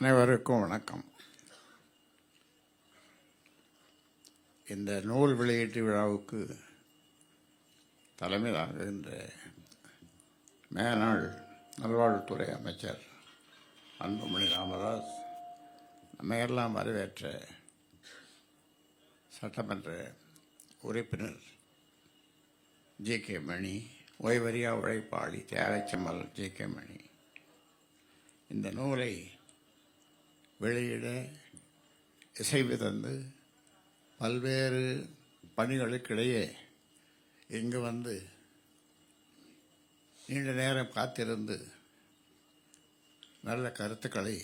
அனைவருக்கும் வணக்கம். இந்த நூல் வெளியீட்டு விழாவுக்கு தலைமை தாங்குகின்ற மேனாள் நல்வாழ்வுத்துறை அமைச்சர் அன்புமணி ராமதாஸ், நம்மையெல்லாம் வரவேற்ற சட்டமன்ற உறுப்பினர் ஜே.கே. மணி, ஓய்வறியா உழைப்பாளி தியாகச்செம்மல் ஜே.கே. மணி, இந்த நூலை வெளியிட இசைவு தந்து பல்வேறு பணிகளுக்கிடையே இங்கு வந்து நீண்ட நேரம் காத்திருந்து நல்ல கருத்துக்களை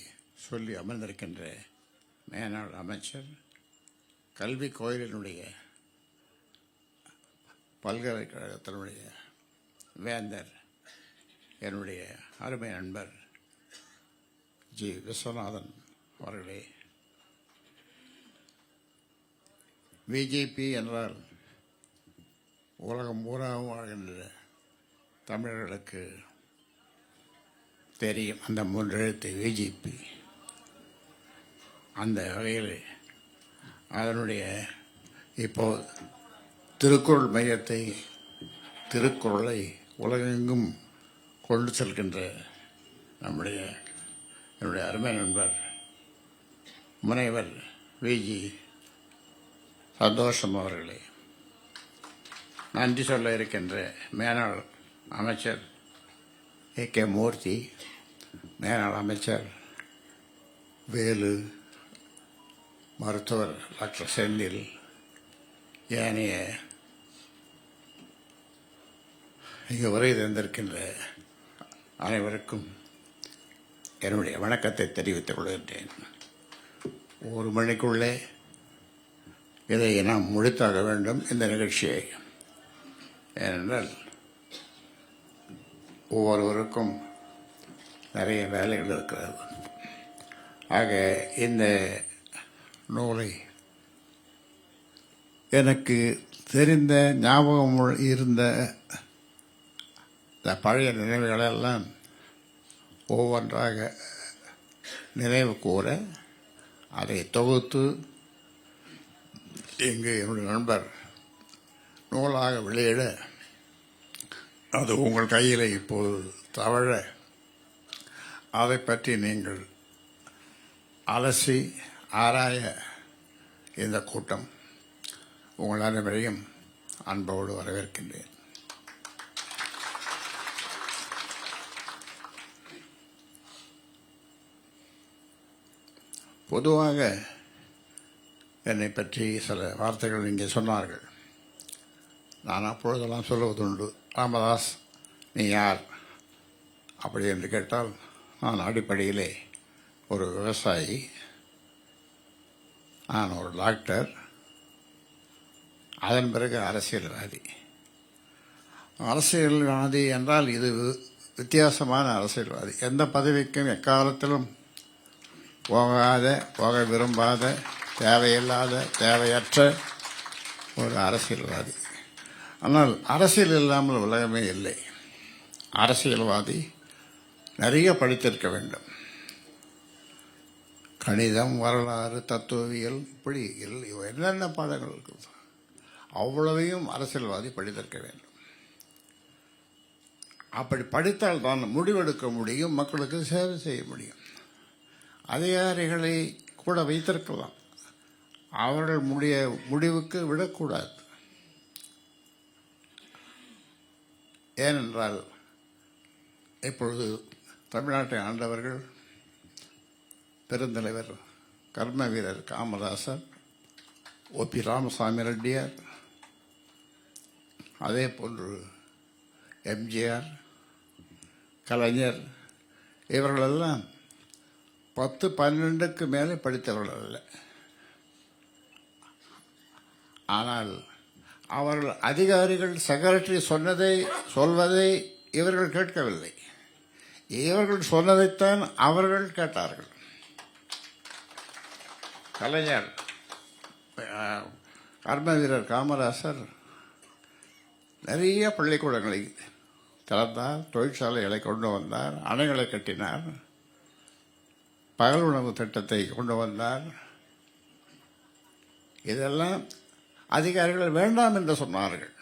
சொல்லி அமர்ந்திருக்கின்ற மேனாள் அமைச்சர், கல்வி கோயிலினுடைய பல்கலைக்கழகத்தினுடைய வேந்தர், என்னுடைய அருமை நண்பர் ஜி. விஸ்வநாதன் அவர்களே, பிஜேபி என்றால் உலகம் பூராவும் வாழ்கின்ற தமிழர்களுக்கு தெரியும். அந்த மூன்றெழுத்து பிஜேபி. அந்த வகையில் அதனுடைய இப்போ திருக்குறள் மையத்தை, திருக்குறளை உலகெங்கும் கொண்டு செல்கின்ற என்னுடைய அருமை நண்பர் முனைவர் வி.ஜி. சந்தோஷம் அவர்களே, நன்றி சொல்ல இருக்கின்ற மேனாள் அமைச்சர் ஏ.கே. மூர்த்தி, மேனாள் அமைச்சர் வேலு, மருத்துவர் டாக்டர் செந்தில், ஏனைய இங்கு வருகை தந்திருக்கின்ற அனைவருக்கும் என்னுடைய வணக்கத்தை தெரிவித்துக் கொள்கின்றேன். ஒரு மணிக்குள்ளே இதை நாம் முடித்தாக வேண்டும் இந்த நிகழ்ச்சியை. ஏனென்றால் ஒவ்வொருவருக்கும் நிறைய வேலைகள் இருக்கிறது. ஆக இந்த நூலை எனக்கு தெரிந்த ஞாபகம் இருந்த பழைய நினைவுகளெல்லாம் ஒவ்வொன்றாக நினைவு கூற அதை தொகுத்து இங்கு என்னுடைய நண்பர் நூலாக வெளியிட, அது உங்கள் கையில் இப்போது தவழ, அதை பற்றி நீங்கள் அலசி ஆராய இந்த கூட்டம் உங்கள் அனைவரையும் அன்போடு வரவேற்கின்றேன். பொதுவாக என்னை பற்றி சில வார்த்தைகள் இங்கே சொன்னார்கள். நான் அப்பொழுதெல்லாம் சொல்லுவதுண்டு, ராமதாஸ் நீ யார் அப்படி என்று கேட்டால், நான் அடிப்படையிலே ஒரு விவசாயி, நான் ஒரு டாக்டர், அதன் பிறகு அரசியல்வாதி. அரசியல்வாதி என்றால் இது வித்தியாசமான அரசியல்வாதி. எந்த பதவிக்கும் எக்காலத்திலும் போக விரும்பாத, தேவையில்லாத, தேவையற்ற ஒரு அரசியல்வாதி. ஆனால் அரசியல் இல்லாமல் உலகமே இல்லை. அரசியல்வாதி நிறைய படித்திருக்க வேண்டும். கணிதம், வரலாறு, தத்துவவியல், இப்படி என்னென்ன பாடங்கள் இருக்குது அவ்வளவையும் அரசியல்வாதி படித்திருக்க வேண்டும். அப்படி படித்தால் தான் முடிவெடுக்க முடியும், மக்களுக்கு சேவை செய்ய முடியும். அதிகாரிகளை கூட வைத்திருக்கலாம், அவர்கள் முடிவுக்கு விடக்கூடாது. ஏனென்றால் இப்பொழுது தமிழ்நாட்டை ஆண்டவர்கள் பெருந்தலைவர் கர்ம வீரர் காமராசர், ஓ.பி. ராமசாமி ரெட்டியார், அதே போன்று எம்ஜிஆர், கலைஞர், இவர்களெல்லாம் 10-12க்கு மேலே படித்தவர்கள் அல்ல. ஆனால் அவர்கள் அதிகாரிகள், செக்ரட்டரி சொல்வதை இவர்கள் கேட்கவில்லை. இவர்கள் சொன்னதைத்தான் அவர்கள் கேட்டார்கள். கலைஞர், கர்ம வீரர் காமராசர் நிறைய பள்ளிக்கூடங்களை திறந்தார், தொழிற்சாலைகளை கொண்டு வந்தார், அணைகளை கட்டினார், பகல் உணவு திட்டத்தை கொண்டு வந்தார். இதெல்லாம் அதிகாரிகள் வேண்டாம் என்று சொன்னார்கள்.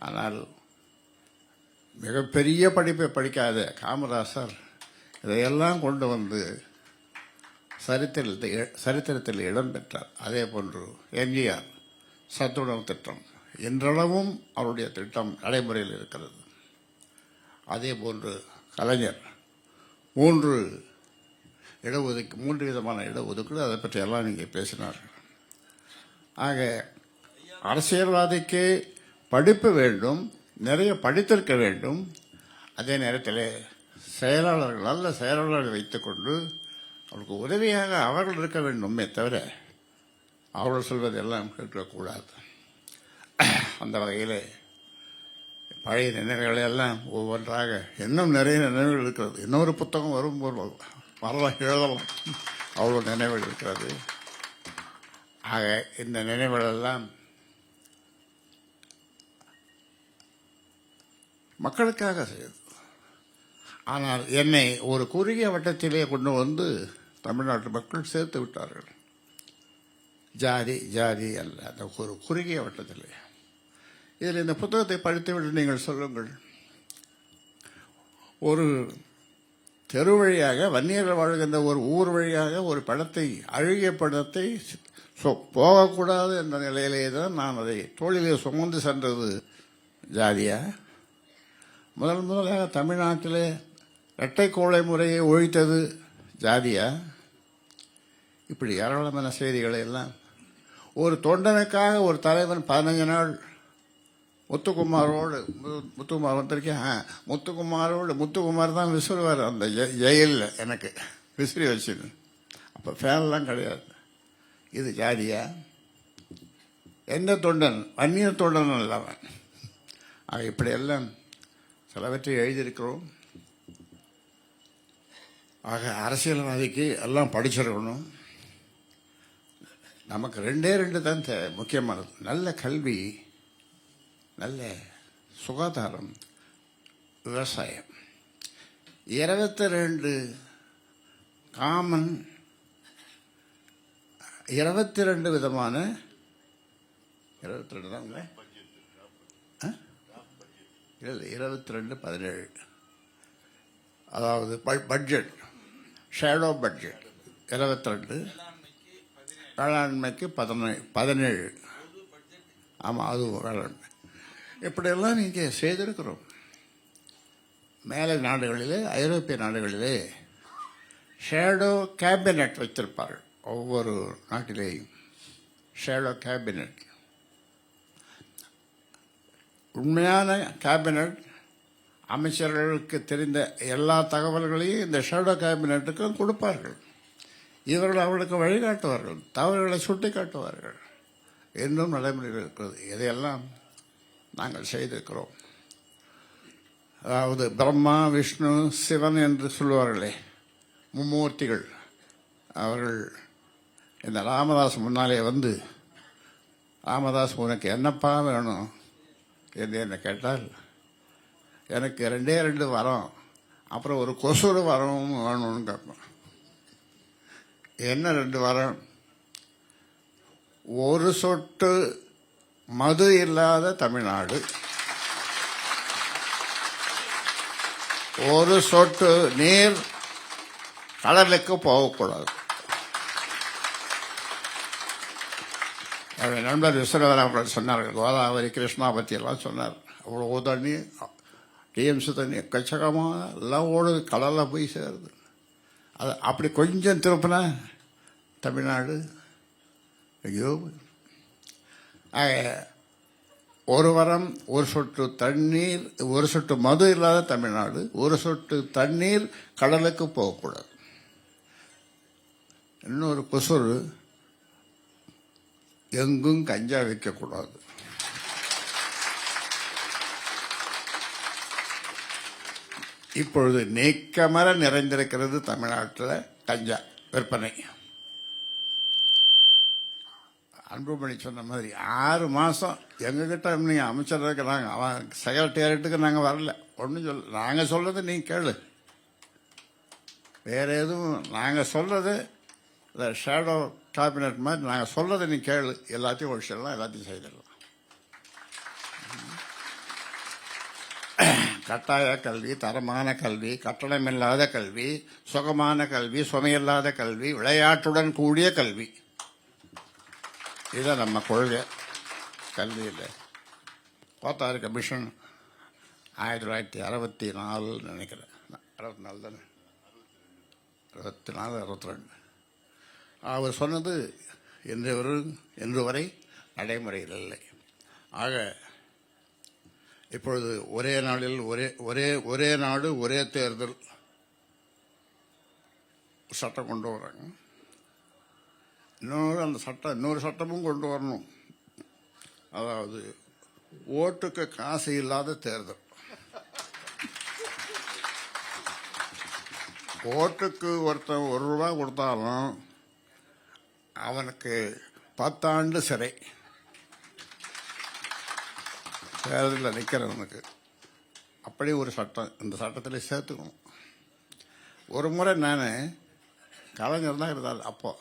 ஆனால் மிகப்பெரிய படிப்பை படிக்காத காமராசர் இதையெல்லாம் கொண்டு வந்து சரித்திரத்தில் இடம் பெற்றார். அதே போன்று எம்ஜிஆர் சத்துணவு திட்டம் இன்றளவும் அவருடைய திட்டம் நடைமுறையில் இருக்கிறது. அதே போன்று கலைஞர் மூன்று விதமான இடஒதுக்கீடு, அதை பற்றி எல்லாம் நீங்கள் பேசினார்கள். ஆக அரசியல்வாதிக்கு படிப்பு வேண்டும், நிறைய படித்திருக்க வேண்டும். அதே நேரத்தில் நல்ல செயலாளர்களை வைத்துக்கொண்டு அவருக்கு உதவியாக அவர்கள் இருக்க வேண்டுமே தவிர அவர்கள் சொல்வதெல்லாம் கேட்கக்கூடாது. அந்த வகையில் பழைய நினைவுகளை எல்லாம் ஒவ்வொன்றாக இன்னும் நிறைய நினைவுகள் இருக்கிறது. இன்னொரு புத்தகம் வரும்போது வரலாம், எழுதலாம், அவ்வளோ நினைவுகள் இருக்கிறது. ஆக இந்த நினைவுகளெல்லாம் மக்களுக்காக செய்யுது. ஆனால் என்னை ஒரு குறுகிய வட்டத்திலே கொண்டு வந்து தமிழ்நாட்டு மக்கள் சேர்த்து விட்டார்கள். ஜாதி அல்ல, அந்த ஒரு குறுகிய வட்டத்திலே. இதில் இந்த புத்தகத்தை படித்துவிட்டு நீங்கள் சொல்லுங்கள், ஒரு தெரு வழியாக வன்னியர்கள் வாழ்கின்ற ஒரு ஊர் வழியாக ஒரு படத்தை, அழுகிய படத்தை போகக்கூடாது என்ற நிலையிலே தான் நான் அதை தோளிலே சுமந்து சென்றது ஜாதியா? முதலாக தமிழ்நாட்டிலே இரட்டை கோளை முறையை ஒழித்தது ஜாதியா? இப்படி ஏராளமான செய்திகளை எல்லாம் ஒரு தொண்டனுக்காக ஒரு தலைவன் 15 நாள் முத்துக்குமார் வந்திருக்கேன். முத்துக்குமார் தான் விசிறுவார் அந்த ஜெயிலில் எனக்கு விசிறி வச்சுன்னு. அப்போ ஃபேன்லாம் கிடையாது. இது ஜாதியா? எந்த தொண்டன்? வன்னிய தொண்டன் அல்லவன். ஆக இப்படியெல்லாம் சிலவற்றை எழுதியிருக்கிறோம். ஆக அரசியல்வாதிக்கு எல்லாம் படிச்சிருக்கணும். நமக்கு 2 தான் முக்கியமானது: நல்ல கல்வி, நல்ல சுகாதாரம், விவசாயம். 22 காமன், 22 விதமான 22 தான் இல்லை, 22-17, அதாவது பட்ஜெட், ஷேடோ பட்ஜெட் 22, வேளாண்மைக்கு 17. ஆமாம், அதுவும் வேளாண்மை. இப்படியெல்லாம் நீங்கள் செய்திருக்கிறோம். மேலை நாடுகளிலே, ஐரோப்பிய நாடுகளிலே ஷேடோ கேபினட் வைத்திருப்பார்கள். ஒவ்வொரு நாட்டிலேயும் ஷேடோ கேபினட். உண்மையான கேபினட் அமைச்சர்களுக்கு தெரிந்த எல்லா தகவல்களையும் இந்த ஷேடோ கேபினட்டுக்கும் கொடுப்பார்கள். இவர்கள் அவர்களுக்கு வழிகாட்டுவார்கள், தவறுகளை சுட்டி காட்டுவார்கள். இன்னும் நடைமுறையில் இருக்கிறது. இதையெல்லாம் நாங்கள் செய்திருக்கிறோம். அதாவது பிரம்மா, விஷ்ணு, சிவன் என்று சொல்லுவார்களே, மும்மூர்த்திகள். அவர்கள் இந்த ராமதாஸ் முன்னாலே வந்து, ராமதாஸ் உனக்கு என்னப்பா வேணும் என்று என்ன கேட்டால், எனக்கு 2 வரம், அப்புறம் ஒரு கொசுறு வரம் வேணும்னு கேட்பேன். என்ன 2 வரம்? ஒரு சொட்டு மது இல்லாத தமிழ்நாடு, ஒரு சொட்டு நீர் கடலுக்கு போகக்கூடாது. என்னுடைய நண்பர் விஸ்வநாதன் அவர்கள் சொன்னார்கள், கோதாவரி கிருஷ்ணா பற்றி எல்லாம் சொன்னார். அவ்வளோ தண்ணி, டிஎம்சி தண்ணி எக்கச்சக்கமாக எல்லாம் ஓடுது, கடலில் போய் சேருது. அது அப்படி கொஞ்சம் திருப்பினா தமிழ்நாடு ஐயோ. ஒரு வரம், ஒரு சொட்டு தண்ணீர், ஒரு சொட்டு மது இல்லாத தமிழ்நாடு, ஒரு சொட்டு தண்ணீர் கடலுக்கு போகக்கூடாது. இன்னொரு கொசுறு, எங்கும் கஞ்சா வைக்கக்கூடாது. இப்பொழுது நீக்கமர நிறைந்திருக்கிறது தமிழ்நாட்டில் கஞ்சா விற்பனை. அன்புமணி சொன்ன மாதிரி 6 மாதம் எங்ககிட்ட நீங்கள் அமைச்சராக இருக்கிறாங்க, அவன் செக்ரட்டேரியட்டுக்கு நாங்கள் வரல, ஒன்றும் சொல்ல. நாங்கள் சொல்றது நீ கேளு. வேறு எதுவும் நாங்கள் சொல்கிறது இந்த ஷேடோ கேபினட் மாதிரி நாங்கள் சொல்கிறத நீ கேளு, எல்லாத்தையும் ஒழிச்சிடலாம், எல்லாத்தையும் செய்திடலாம். கட்டாய கல்வி, தரமான கல்வி, கட்டணமில்லாத கல்வி, சுகமான கல்வி, சுமையில்லாத கல்வி, விளையாட்டுடன் கூடிய கல்வி, இதுதான் நம்ம கொள்கை கல்வியில். கோத்தாரி கமிஷன் 1964 நினைக்கிறேன், 64 தானே, 64 62 அவர் சொன்னது இன்று வரை நடைமுறையில் இல்லை. ஆக இப்பொழுது ஒரே நாளில் ஒரே நாடு ஒரே தேர்தல் சட்டம் கொண்டு வராங்க. இன்னொரு சட்டமும் கொண்டு வரணும். அதாவது ஓட்டுக்கு காசு இல்லாத தேர்தல். ஓட்டுக்கு ஒருத்தன் ₹1 கொடுத்தாலும் அவனுக்கு 10 ஆண்டு சிறை. தேர்தலில் நிற்கிறவனுக்கு அப்படி ஒரு சட்டம் இந்த சட்டத்தில் சேர்த்துக்கணும். ஒரு முறை நான் கலைஞர் தான் இருந்தால் அப்போ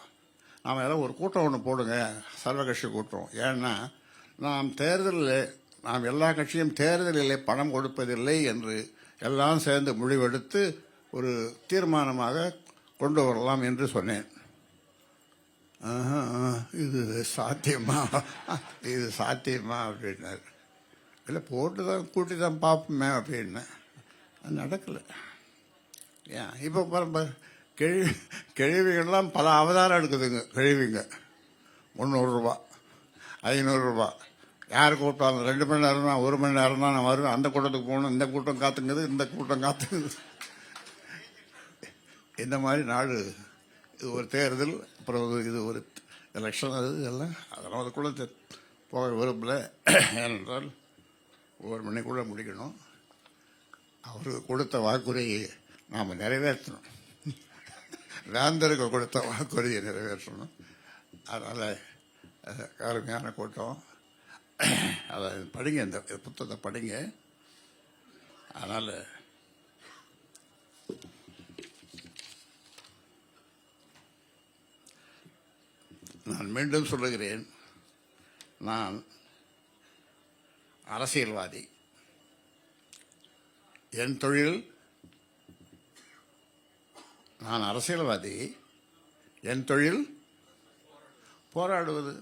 நாம் ஏதாவது ஒரு கூட்டம் ஒன்று போடுங்க, சர்வகட்சி கூட்டம். ஏன்னா நாம் எல்லா கட்சியும் தேர்தலிலே பணம் கொடுப்பதில்லை என்று எல்லாம் சேர்ந்து முடிவெடுத்து ஒரு தீர்மானமாக கொண்டு வரலாம் என்று சொன்னேன். இது சாத்தியமா அப்படின்னாரு. இல்லை போட்டு தான் கூட்டி தான் பார்ப்போமே அப்படின்னு. அது நடக்கலை. ஏன் இப்போ பாருங்க, கிழவிகள்லாம் பல அவதாரம் எடுக்குதுங்க. கிழவிங்க ₹300 ₹500 யார் கூப்பிட்டாலும் 2 மணி நேரம் தான் 1 மணி நேரம் தான் நான் வருவேன். அந்த கூட்டத்துக்கு போகணும், இந்த கூட்டம் காத்துங்குது, இந்த கூட்டம் காத்துங்குது. இந்த மாதிரி நாடு. இது ஒரு தேர்தல், அப்புறம் இது ஒரு எலெக்ஷன், அது இதெல்லாம் அதெல்லாம் அதுக்குள்ளே போக விரும்பல. ஏனென்றால் 1 மணிக்குள்ளே முடிக்கணும். அவருக்கு கொடுத்த வாக்குறுதியை நாம் நிறைவேற்றணும். வேந்தருக்கு கொடுத்த வாக்குறுதியை நிறைவேற்றணும். அதனால் அருமையான கூட்டம். அதை படிங்க, இந்த புத்தகத்தை படிங்க. அதனால் நான் மீண்டும் சொல்லுகிறேன், நான் அரசியல்வாதி. என் தொழில், நான் அரசியல்வாதி, என் தொழில் போராடுவது.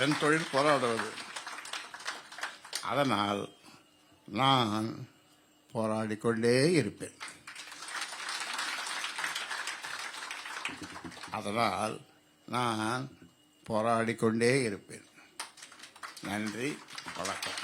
என் தொழில் போராடுவது. அதனால் நான் போராடிக்கொண்டே இருப்பேன். அதனால் நான் போராடிக்கொண்டே இருப்பேன். நன்றி, வணக்கம்.